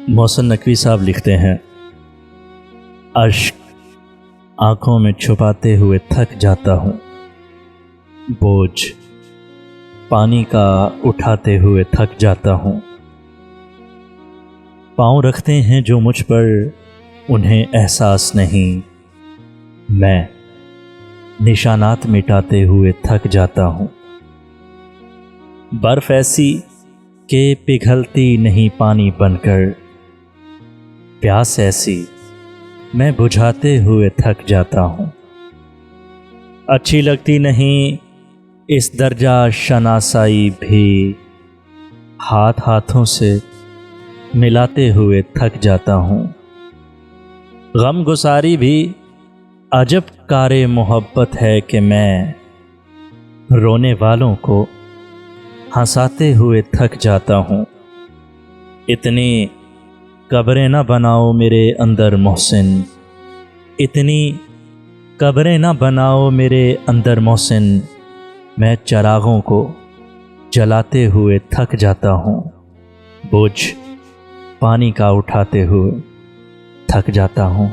محسن نقوی صاحب لکھتے ہیں، اشک آنکھوں میں چھپاتے ہوئے تھک جاتا ہوں، بوجھ پانی کا اٹھاتے ہوئے تھک جاتا ہوں۔ پاؤں رکھتے ہیں جو مجھ پر انہیں احساس نہیں، میں نشانات مٹاتے ہوئے تھک جاتا ہوں۔ برف ایسی کہ پگھلتی نہیں پانی بن کر، پیاس ایسی میں بجھاتے ہوئے تھک جاتا ہوں۔ اچھی لگتی نہیں اس درجہ شناسائی بھی، ہاتھوں سے ملاتے ہوئے تھک جاتا ہوں۔ غم گساری بھی عجب کار محبت ہے کہ میں رونے والوں کو ہنساتے ہوئے تھک جاتا ہوں۔ اتنی قبریں نہ بناؤ میرے اندر محسن، اتنی قبریں نہ بناؤ میرے اندر محسن، میں چراغوں کو جلاتے ہوئے تھک جاتا ہوں، بوجھ پانی کا اٹھاتے ہوئے تھک جاتا ہوں۔